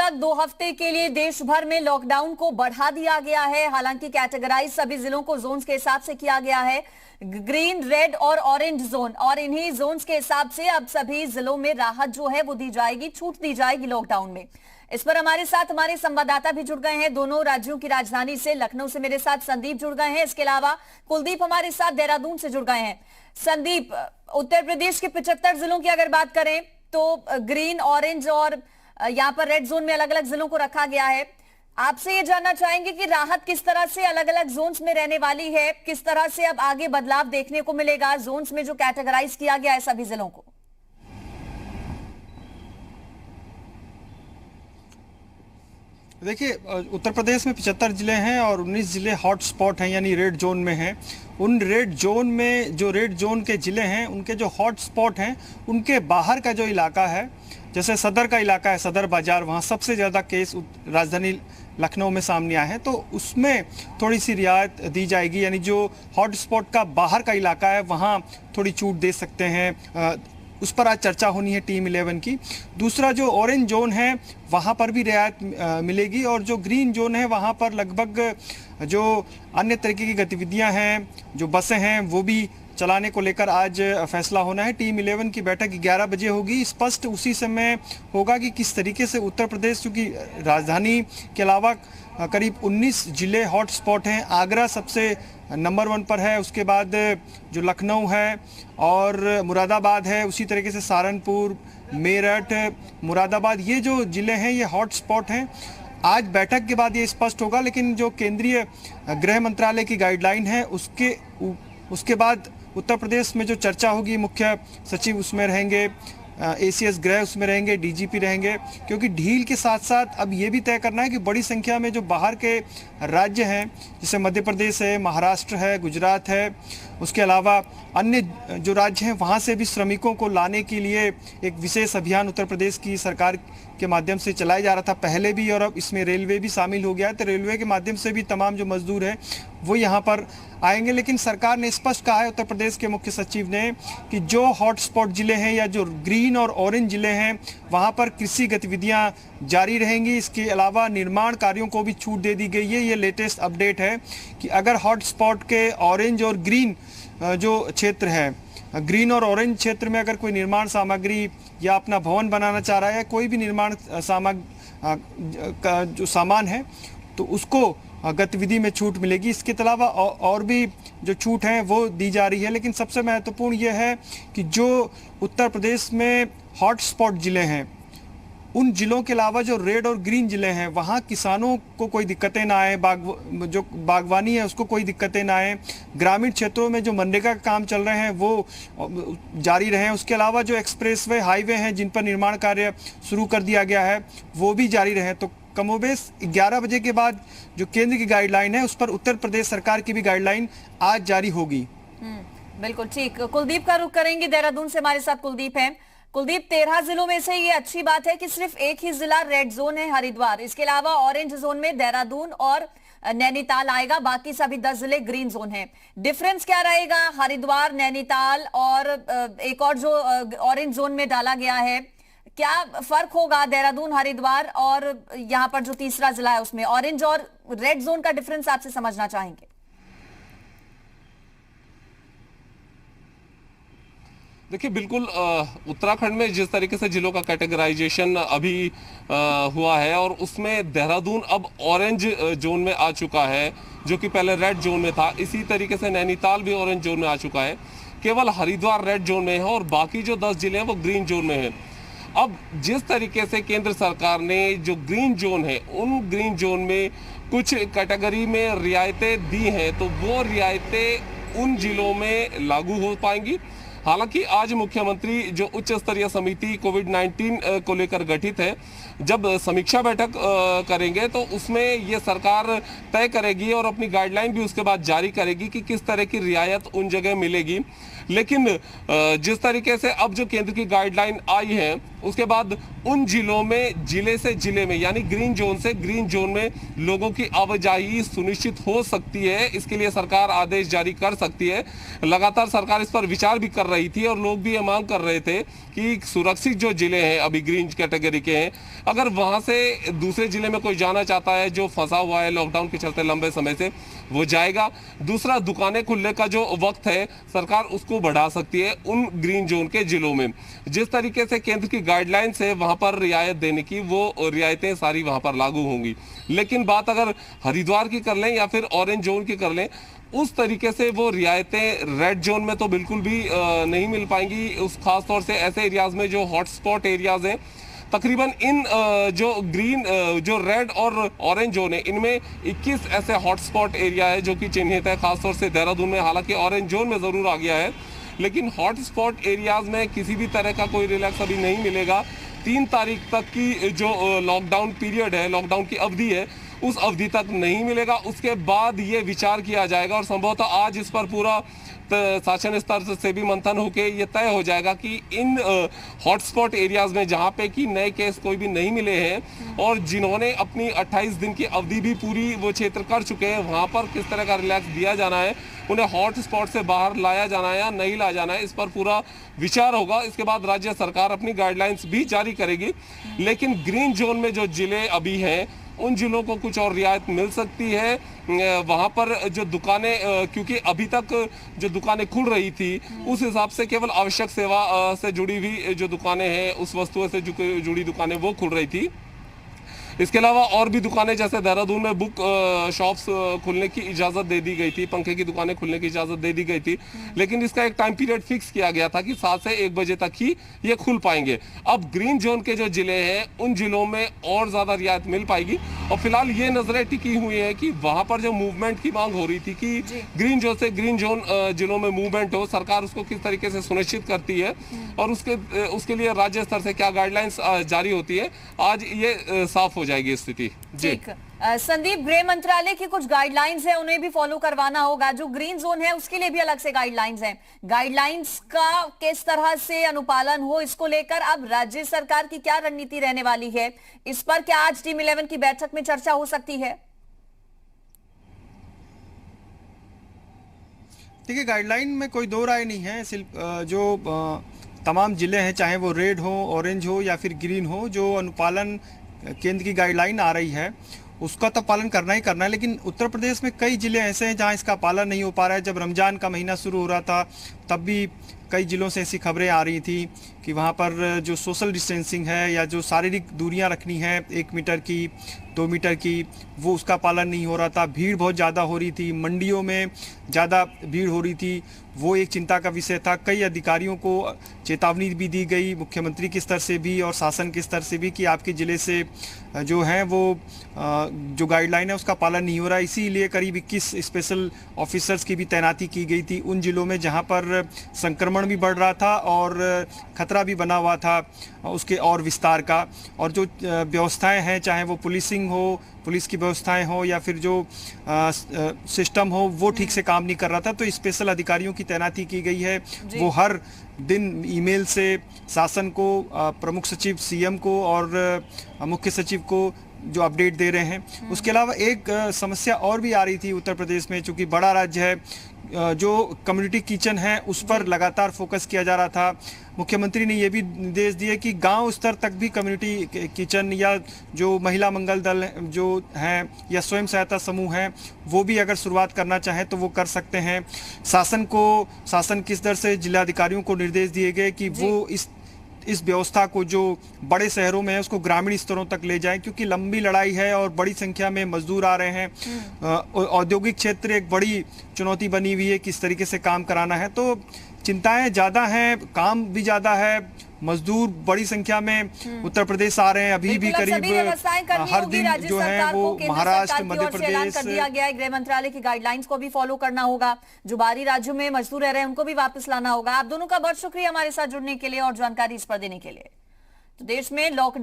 तक 2 हफ्ते के लिए देश भर में लॉकडाउन को बढ़ा दिया गया है। हालांकि कैटेगराइज सभी जिलों को जोन्स के हिसाब से किया गया है, ग्रीन, रेड और ऑरेंज जोन, और इन्हीं जोन्स के हिसाब से अब सभी जिलों में राहत जो है वो दी जाएगी, छूट दी जाएगी लॉकडाउन में। इस पर हमारे साथ हमारे संवाददाता भी जुड़ गए हैं, दोनों राज्यों की राजधानी से। लखनऊ से मेरे साथ संदीप जुड़ गए हैं, इसके अलावा कुलदीप हमारे साथ देहरादून से जुड़ गए हैं। संदीप, उत्तर प्रदेश के 75 जिलों की अगर बात करें तो ग्रीन, ऑरेंज और यहाँ पर रेड जोन में अलग अलग जिलों को रखा गया है। आपसे ये जानना चाहेंगे कि राहत किस तरह से अलग अलग जोन्स में रहने वाली है, किस तरह से अब आगे बदलाव देखने को मिलेगा जोन्स में जो कैटेगराइज किया गया है सभी जिलों को। देखिए, उत्तर प्रदेश में 75 जिले हैं और 19 जिले हॉट स्पॉट हैं, यानी रेड जोन में हैं। उन रेड जोन में जो रेड जोन के जिले हैं, उनके जो हॉट स्पॉट हैं, उनके बाहर का जो इलाका है, जैसे सदर का इलाका है, सदर बाजार, वहाँ सबसे ज़्यादा केस राजधानी लखनऊ में सामने आए हैं, तो उसमें थोड़ी सी रियायत दी जाएगी। यानी जो हॉट स्पॉट का बाहर का इलाका है वहाँ थोड़ी छूट दे सकते हैं। उस पर आज चर्चा होनी है टीम 11 की। दूसरा जो ऑरेंज जोन है वहाँ पर भी रियायत मिलेगी, और जो ग्रीन जोन है वहाँ पर लगभग जो अन्य तरीके की गतिविधियाँ हैं, जो बसें हैं, वो भी चलाने को लेकर आज फैसला होना है। टीम 11 की बैठक 11 बजे होगी। स्पष्ट उसी समय होगा कि किस तरीके से उत्तर प्रदेश, क्योंकि राजधानी के अलावा करीब 19 जिले हॉट स्पॉट हैं। आगरा सबसे नंबर 1 पर है, उसके बाद जो लखनऊ है और मुरादाबाद है, उसी तरीके से सहारनपुर, मेरठ, मुरादाबाद, ये जो ज़िले हैं ये हॉट स्पॉट हैं। आज बैठक के बाद ये स्पष्ट होगा, लेकिन जो केंद्रीय गृह मंत्रालय की गाइडलाइन है उसके बाद उत्तर प्रदेश में जो चर्चा होगी, मुख्य सचिव उसमें रहेंगे, ACS गृह उसमें रहेंगे, DGP रहेंगे, क्योंकि ढील के साथ साथ अब ये भी तय करना है कि बड़ी संख्या में जो बाहर के राज्य हैं, जैसे मध्य प्रदेश है, महाराष्ट्र है, गुजरात है, उसके अलावा अन्य जो राज्य हैं वहाँ से भी श्रमिकों को लाने के लिए एक विशेष अभियान उत्तर प्रदेश की सरकार के माध्यम से चलाया जा रहा था पहले भी, और अब इसमें रेलवे भी शामिल हो गया है। तो रेलवे के माध्यम से भी तमाम जो मजदूर हैं वो यहाँ पर आएंगे। लेकिन सरकार ने स्पष्ट कहा है, उत्तर प्रदेश के मुख्य सचिव ने, कि जो हॉटस्पॉट जिले हैं या जो ग्रीन और ऑरेंज जिले हैं वहाँ पर कृषि गतिविधियाँ जारी रहेंगी। इसके अलावा निर्माण कार्यों को भी छूट दे दी गई है। ये लेटेस्ट अपडेट है कि अगर हॉटस्पॉट के ऑरेंज और ग्रीन जो क्षेत्र है, ग्रीन और ऑरेंज क्षेत्र में अगर कोई निर्माण सामग्री या अपना भवन बनाना चाह रहा है, कोई भी निर्माण का जो सामान है, तो उसको गतिविधि में छूट मिलेगी। इसके अलावा और भी जो छूट हैं वो दी जा रही है। लेकिन सबसे महत्वपूर्ण ये है कि जो उत्तर प्रदेश में हॉट स्पॉट जिले हैं, उन जिलों के अलावा जो रेड और ग्रीन जिले हैं वहाँ किसानों को कोई दिक्कतें ना आए, जो बागवानी है उसको कोई दिक्कतें ना आए। ग्रामीण क्षेत्रों में जो मनरेगा का काम चल रहे हैं वो जारी रहें। उसके अलावा जो एक्सप्रेसवे, हाईवे हैं जिन पर निर्माण कार्य शुरू कर दिया गया है वो भी जारी रहें। तो कमोबेश 11 बजे के बाद जो केंद्र की गाइडलाइन है उस पर उत्तर प्रदेश सरकार की भी गाइडलाइन आज जारी होगी। बिल्कुल ठीक। कुलदीप का रुख करेंगे, देहरादून से हमारे साथ कुलदीप हैं। कुलदीप, 13 जिलों में से ये अच्छी बात है कि सिर्फ एक ही जिला रेड जोन है, हरिद्वार। इसके अलावा ऑरेंज जोन में देहरादून और नैनीताल आएगा, बाकी सभी 10 जिले ग्रीन जोन है। डिफरेंस क्या रहेगा हरिद्वार, नैनीताल और एक और जो ऑरेंज जोन में डाला गया है, क्या फर्क होगा देहरादून, हरिद्वार और यहाँ पर जो तीसरा जिला है उसमें? ऑरेंज और रेड जोन का डिफरेंस आपसे समझना चाहेंगे। देखिए, बिल्कुल उत्तराखंड में जिस तरीके से जिलों का कैटेगराइजेशन अभी हुआ है, और उसमें देहरादून अब ऑरेंज जोन में आ चुका है जो कि पहले रेड जोन में था। इसी तरीके से नैनीताल भी ऑरेंज जोन में आ चुका है। केवल हरिद्वार रेड जोन में है और बाकी जो 10 जिले हैं वो ग्रीन जोन में हैं। अब जिस तरीके से केंद्र सरकार ने जो ग्रीन जोन है, उन ग्रीन जोन में कुछ कैटेगरी में रियायतें दी हैं, तो वो रियायतें उन जिलों में लागू हो पाएंगी। हालांकि आज मुख्यमंत्री जो उच्च स्तरीय समिति कोविड-19 को लेकर गठित है, जब समीक्षा बैठक करेंगे तो उसमें ये सरकार तय करेगी और अपनी गाइडलाइन भी उसके बाद जारी करेगी कि किस तरह की रियायत उन जगह मिलेगी। लेकिन जिस तरीके से अब जो केंद्र की गाइडलाइन आई है उसके बाद उन जिलों में जिले से जिले में यानी ग्रीन जोन से ग्रीन जोन में लोगों की आवाजाही सुनिश्चित हो सकती है। इसके लिए सरकार आदेश जारी कर सकती है। लगातार सरकार इस पर विचार भी कर रही थी और लोग भी ये मांग कर रहे थे कि सुरक्षित जो जिले हैं अभी ग्रीन कैटेगरी के हैं, अगर वहां से दूसरे जिले में कोई जाना चाहता है जो फंसा हुआ है लॉकडाउन के चलते लंबे समय से, वो जाएगा। दूसरा, दुकानें खुलने का जो वक्त है सरकार उसको बढ़ा सकती है उन ग्रीन जोन के जिलों में। जिस तरीके से केंद्र की गाइडलाइंस है वहां पर रियायत देने की, वो रियायतें सारी वहां पर लागू होंगी। लेकिन बात अगर हरिद्वार की कर लें या फिर ऑरेंज जोन की कर लें, उस तरीके से वो रियायतें रेड जोन में तो बिल्कुल भी नहीं मिल पाएंगी। उस खास तौर से ऐसे एरियाज में जो हॉटस्पॉट एरियाज हैं, तकरीबन इन जो ग्रीन जो रेड और ऑरेंज जोन है इनमें 21 ऐसे हॉटस्पॉट एरिया है जो कि चिन्हित है, खासतौर से देहरादून में। हालांकि ऑरेंज जोन में जरूर आ गया है, लेकिन हॉटस्पॉट एरियाज में किसी भी तरह का कोई रिलैक्स अभी नहीं मिलेगा। 3 तारीख तक की जो लॉकडाउन पीरियड है, लॉकडाउन की अवधि है, उस अवधि तक नहीं मिलेगा। उसके बाद ये विचार किया जाएगा और संभवतः आज इस पर पूरा शासन स्तर से भी मंथन होकर ये तय हो जाएगा कि इन हॉटस्पॉट एरियाज में जहाँ पे कि नए केस कोई भी नहीं मिले हैं और जिन्होंने अपनी 28 दिन की अवधि भी पूरी वो क्षेत्र कर चुके हैं, वहाँ पर किस तरह का रिलैक्स दिया जाना है, उन्हें हॉटस्पॉट से बाहर लाया जाना है या नहीं लाया जाना है, इस पर पूरा विचार होगा। इसके बाद राज्य सरकार अपनी गाइडलाइंस भी जारी करेगी। लेकिन ग्रीन जोन में जो जिले अभी हैं उन जिलों को कुछ और रियायत मिल सकती है। वहां पर जो दुकानें, क्योंकि अभी तक जो दुकानें खुल रही थी उस हिसाब से केवल आवश्यक सेवा से जुड़ी हुई जो दुकानें हैं, उस वस्तुओं से जुड़ी दुकानें वो खुल रही थी। इसके अलावा और भी दुकानें जैसे देहरादून में बुक शॉप्स खुलने की इजाज़त दे दी गई थी, पंखे की दुकानें खुलने की इजाज़त दे दी गई थी, लेकिन इसका एक टाइम पीरियड फिक्स किया गया था कि 7 से 1 बजे तक ही ये खुल पाएंगे। अब ग्रीन जोन के जो जिले हैं उन जिलों में और ज़्यादा रियायत मिल पाएगी। और फिलहाल ये नजरें टिकी हुई है कि वहाँ पर जो मूवमेंट की मांग हो रही थी कि ग्रीन जोन से ग्रीन जोन जिलों में मूवमेंट हो, सरकार उसको किस तरीके से सुनिश्चित करती है और उसके लिए राज्य स्तर से क्या गाइडलाइंस जारी होती है, आज ये साफ हो जाएगी स्थिति। जी संदीप, गृह मंत्रालय की कुछ गाइडलाइंस है, उन्हें भी फॉलो करवाना होगा। जो ग्रीन जोन है उसके लिए भी अलग से गाइडलाइंस हैं। गाइडलाइंस का किस तरह से अनुपालन हो, इसको लेकर अब राज्य सरकार की क्या रणनीति रहने वाली है, इस पर क्या आज टीम 11 की बैठक में चर्चा हो सकती है? देखिए, गाइडलाइन में कोई दो राय नहीं है। सिर्फ जो तमाम जिले हैं, चाहे वो रेड हो, ऑरेंज हो या फिर ग्रीन हो, जो अनुपालन केंद्र की गाइडलाइन आ रही है उसका तो पालन करना ही करना है। लेकिन उत्तर प्रदेश में कई जिले ऐसे हैं जहां इसका पालन नहीं हो पा रहा है। जब रमज़ान का महीना शुरू हो रहा था तब भी कई जिलों से ऐसी खबरें आ रही थी कि वहां पर जो सोशल डिस्टेंसिंग है या जो शारीरिक दूरियां रखनी है 1 मीटर की, 2 मीटर की, वो उसका पालन नहीं हो रहा था। भीड़ बहुत ज़्यादा हो रही थी, मंडियों में ज़्यादा भीड़ हो रही थी, वो एक चिंता का विषय था। कई अधिकारियों को चेतावनी भी दी गई, मुख्यमंत्री के स्तर से भी और शासन के स्तर से भी, कि आपके ज़िले से जो है वो जो गाइडलाइन है उसका पालन नहीं हो रहा है। इसीलिए करीब 21 स्पेशल ऑफिसर्स की भी तैनाती की गई थी उन जिलों में जहां पर संक्रमण भी बढ़ रहा था और खतरा भी बना हुआ था उसके और विस्तार का। और जो व्यवस्थाएं हैं, चाहे वो पुलिसिंग हो, पुलिस की व्यवस्थाएं हो या फिर जो सिस्टम हो, वो ठीक से काम नहीं कर रहा था। तो स्पेशल अधिकारियों की तैनाती की गई है। वो हर दिन ईमेल से शासन को, प्रमुख सचिव सीएम को और मुख्य सचिव को जो अपडेट दे रहे हैं। उसके अलावा एक समस्या और भी आ रही थी उत्तर प्रदेश में, चूंकि बड़ा राज्य है, जो कम्युनिटी किचन है उस पर लगातार फोकस किया जा रहा था। मुख्यमंत्री ने यह भी निर्देश दिए कि गांव स्तर तक भी कम्युनिटी किचन या जो महिला मंगल दल जो हैं या स्वयं सहायता समूह हैं वो भी अगर शुरुआत करना चाहें तो वो कर सकते हैं। शासन किस दर से जिलाधिकारियों को निर्देश दिए गए कि वो इस व्यवस्था को जो बड़े शहरों में है उसको ग्रामीण स्तरों तक ले जाएं, क्योंकि लंबी लड़ाई है और बड़ी संख्या में मजदूर आ रहे हैं। औद्योगिक क्षेत्र एक बड़ी चुनौती बनी हुई है, किस तरीके से काम कराना है। तो चिंताएं ज़्यादा हैं, काम भी ज़्यादा है, मजदूर बड़ी संख्या में उत्तर प्रदेश आ रहे हैं। अभी भी करीब हर दिन जो है वो महाराष्ट्र, मध्य प्रदेश कर दिया गया है। गृह मंत्रालय की गाइडलाइंस को भी फॉलो करना होगा। जो बाहरी राज्यों में मजदूर रह रहे हैं उनको भी वापस लाना होगा। आप दोनों का बहुत शुक्रिया हमारे साथ जुड़ने के लिए और जानकारी इस पर देने के लिए। तो देश में लॉकडाउन